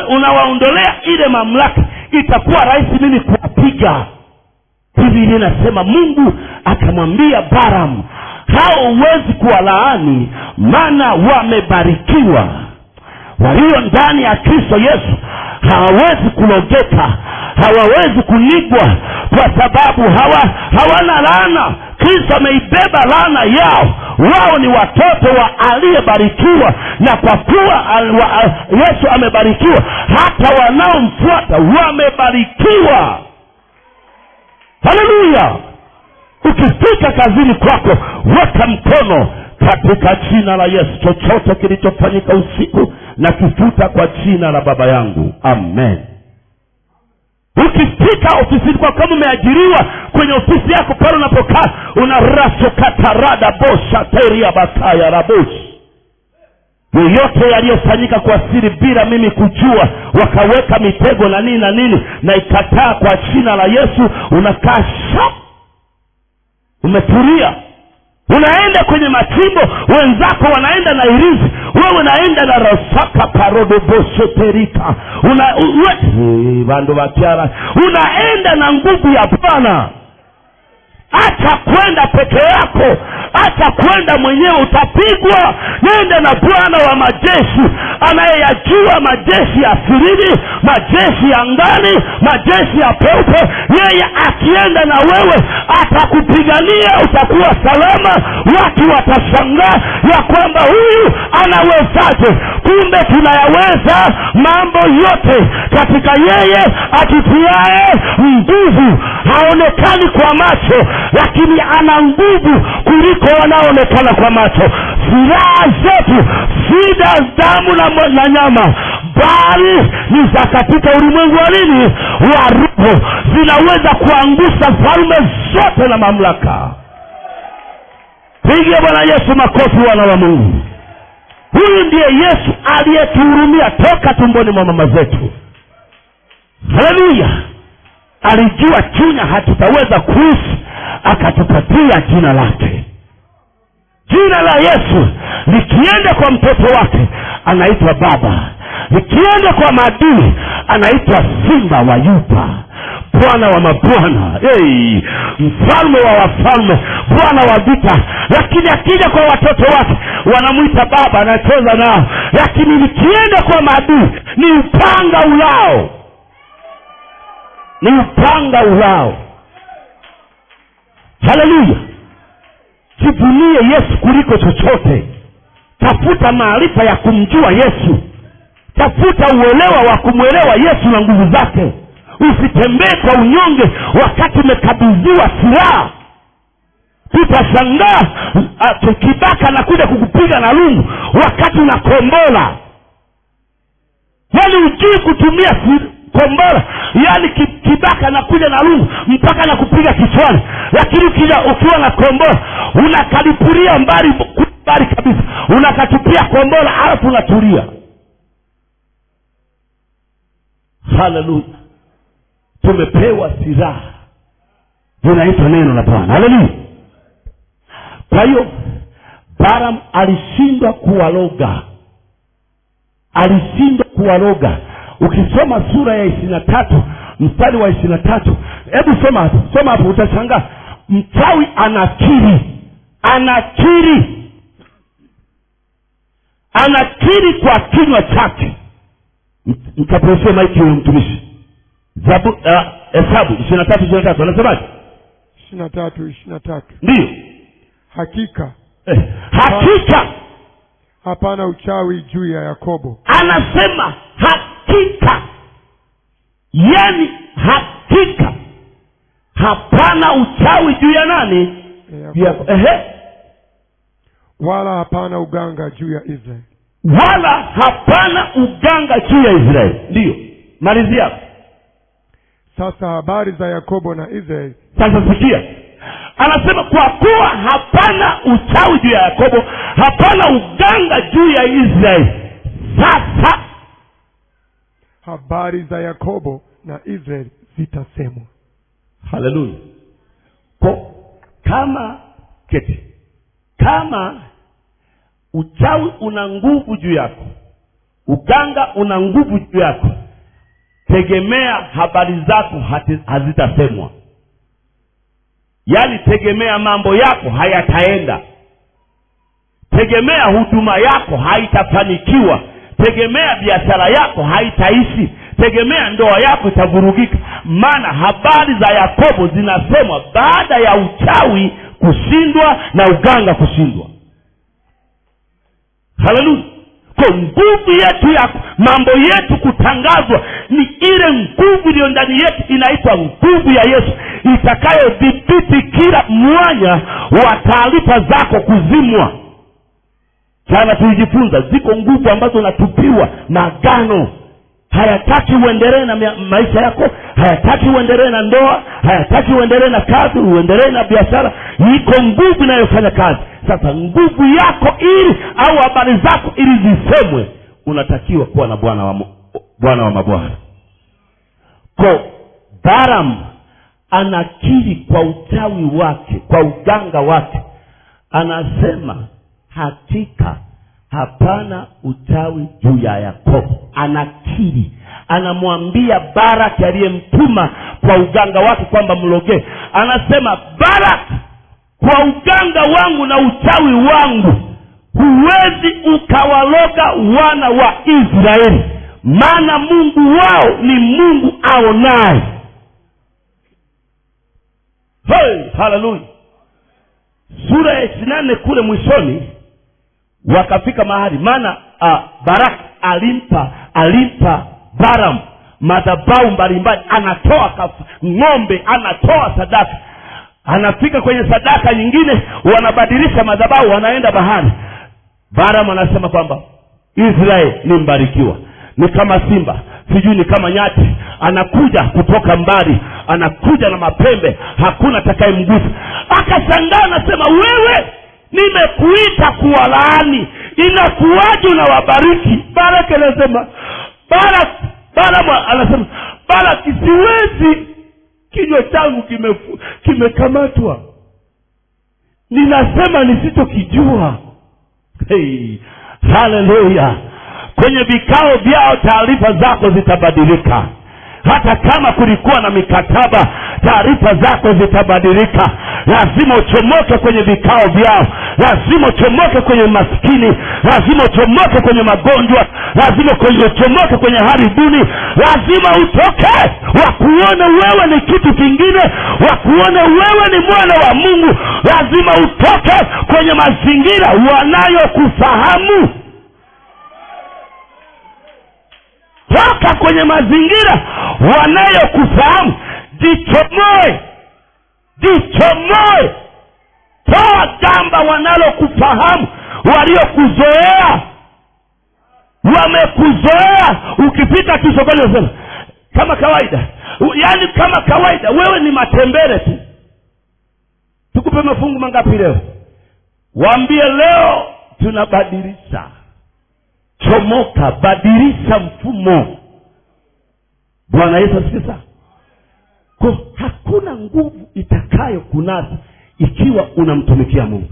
unawaondolea ile mamlaka, itakuwa rahisi mimi kuwapiga. Biblia inasema Mungu akamwambia Balaam, hao huwezi kuwalaani maana wamebarikiwa. Walio ndani ya Kristo Yesu hawawezi kulogeka, hawawezi kunigwa, kwa sababu hawana laana. Kristo ameibeba laana yao. Wao ni watoto wa aliyebarikiwa, na kwa kuwa Yesu amebarikiwa, hata wanaomfuata wamebarikiwa. Haleluya! Ukifika kazini kwako, weka mkono katika jina la Yesu. Chochote kilichofanyika usiku na kifuta kwa jina la Baba yangu. Amen. Ukifika ofisini kwa, kama umeajiriwa kwenye ofisi yako pale unapokaa, unarasokatarada bosha teria bataya raboshi, yoyote yaliyofanyika kwa siri bila mimi kujua, wakaweka mitego na nini na ikataa kwa jina la Yesu. Unakaa shap, umetulia. Unaenda kwenye machimbo, wenzako wanaenda na irizi, wewe unaenda na rasaka parodo bosoterika. Unaenda na nguvu ya Bwana. Acha kwenda peke yako, acha kwenda mwenyewe, utapigwa. Nenda na Bwana wa majeshi, anayeyajua majeshi ya siri, majeshi ya ngani, majeshi ya peupe. Yeye akienda na wewe atakupigania, utakuwa salama. Watu watashangaa ya kwamba huyu anawezaje. Kumbe tunayaweza mambo yote katika yeye atutiaye nguvu. Haonekani kwa macho, lakini ana nguvu kuliko wanaoonekana kwa macho. Silaha zetu si za damu na nyama, bali ni za katika ulimwengu wa nini? Wa roho. Zinaweza kuangusha falme zote na mamlaka. Pigia Bwana Yesu makofi, wana wa Mungu. Huyu ndiye Yesu aliyetuhurumia toka tumboni mwa mama zetu. Haleluya! Alijua Chunya hatutaweza kuishi, akatupatia jina lake. Jina la Yesu likienda kwa mtoto wake anaitwa Baba, likienda kwa maadui anaitwa Simba wa Yuda, Bwana wa mabwana, mfalme wa wafalme, Bwana wa vita. Lakini akija kwa watoto wake wanamuita Baba, anacheza nao. Lakini likienda kwa maadui ni upanga ulao, ni upanga ulao. Haleluya! Jivunie Yesu kuliko chochote. Tafuta maarifa ya kumjua Yesu. Tafuta uelewa wa kumwelewa Yesu na nguvu zake. Usitembee kwa unyonge wakati umekabidhiwa silaha. Tutashangaa kibaka anakuja kukupiga na lungu wakati unakombola. Yaani ujui kutumia kombola. Yaani kibaka anakuja na lungu mpaka anakupiga kichwani. Lakini ukiwa na kombola unakalipuria mbali kabisa. Unakatupia kombola alafu unatulia. Haleluya! Tumepewa silaha, inaitwa neno la Bwana. Haleluya! Kwa hiyo Balaam alishindwa kuwaloga. Alishindwa. Ukisoma sura ya 23 mstari wa 23, hebu soma hapo utashangaa. Mchawi anakiri kwa kinywa chake. Mkaposema maiki huyo mtumishi. Hesabu 23 anasemaje? 23 ndio. Hakika hapana uchawi juu ya Yakobo. Anasema hakika, yani hakika hapana uchawi juu ya nani? Yakobo. Wala hapana uganga juu ya Israeli. Wala hapana uganga juu ya Israeli. Ndio. Malizia. Sasa habari za Yakobo na Israeli. Sasa sikia. Anasema kwa kuwa hapana uchawi juu ya Yakobo, hapana uganga juu ya Israeli. Sasa habari za Yakobo na Israeli zitasemwa. Haleluya! Kama uchawi una nguvu juu yako, uganga una nguvu juu yako, tegemea habari zako hazitasemwa. Yaani tegemea mambo yako hayataenda, tegemea huduma yako haitafanikiwa, tegemea biashara yako haitaishi, tegemea ndoa yako itavurugika. Maana habari za Yakobo zinasemwa baada ya uchawi kushindwa na uganga kushindwa. Haleluya. Kwa nguvu yetu ya mambo yetu kutangazwa ni ile nguvu iliyo ndani yetu, inaitwa nguvu ya Yesu, itakayodhibiti kila mwanya wa taarifa zako kuzimwa. Sana tulijifunza ziko nguvu ambazo unatupiwa na agano. Hayataki uendelee na maisha yako, hayataki uendelee na ndoa, hayataki uendelee na kazi, uendelee na biashara. Iko nguvu inayofanya kazi. Sasa nguvu yako ili au habari zako ili zisemwe, unatakiwa kuwa na Bwana wa mabwana. Kwa Balaam anakiri kwa uchawi wake, kwa uganga wake, anasema hakika hapana uchawi juu ya Yakobo. Anakiri, anamwambia Baraki aliyemtuma kwa uganga wake kwamba mlogee, anasema Baraki, kwa uganga wangu na uchawi wangu huwezi ukawaloga wana wa Israeli, maana Mungu wao ni Mungu aonaye. Hey, hallelujah. Sura ya 28 kule mwishoni wakafika mahali, maana Baraki alimpa Balaam madhabahu mbalimbali, anatoa ng'ombe, anatoa sadaka. Anafika kwenye sadaka nyingine, wanabadilisha madhabahu, wanaenda bahari. Balaam anasema kwamba Israeli ni mbarikiwa, ni kama simba, sijui ni kama nyati, anakuja kutoka mbali, anakuja na mapembe, hakuna atakayemgusa. Akashangaa, anasema wewe, nimekuita kuwalaani, inakuwaje unawabariki? Baraki anasema Balaam anasema Baraki, siwezi, kinywa changu kimekamatwa, ninasema nisichokijua. Hey, haleluya. Kwenye vikao vyao taarifa zako zitabadilika. Hata kama kulikuwa na mikataba, taarifa zako zitabadilika. Lazima uchomoke kwenye vikao vyao, lazima uchomoke kwenye maskini, lazima uchomoke kwenye magonjwa, lazima uchomoke kwenye hali duni. Lazima utoke, wakuone wewe ni kitu kingine, wakuone wewe ni mwana wa Mungu. Lazima utoke kwenye mazingira wanayokufahamu. Toka kwenye mazingira wanayokufahamu. Jichomoe. Toa gamba wanalokufahamu, waliokuzoea. Wamekuzoea, ukipita tu sokoni unasema kama kawaida. Yaani kama kawaida, wewe ni matembele tu. Tukupe mafungu mangapi leo? Waambie leo tunabadilisha. Chomoka, badilisha mfumo. Bwana Yesu asifiwe. Kwa hakuna nguvu itakayo kunasa ikiwa unamtumikia Mungu.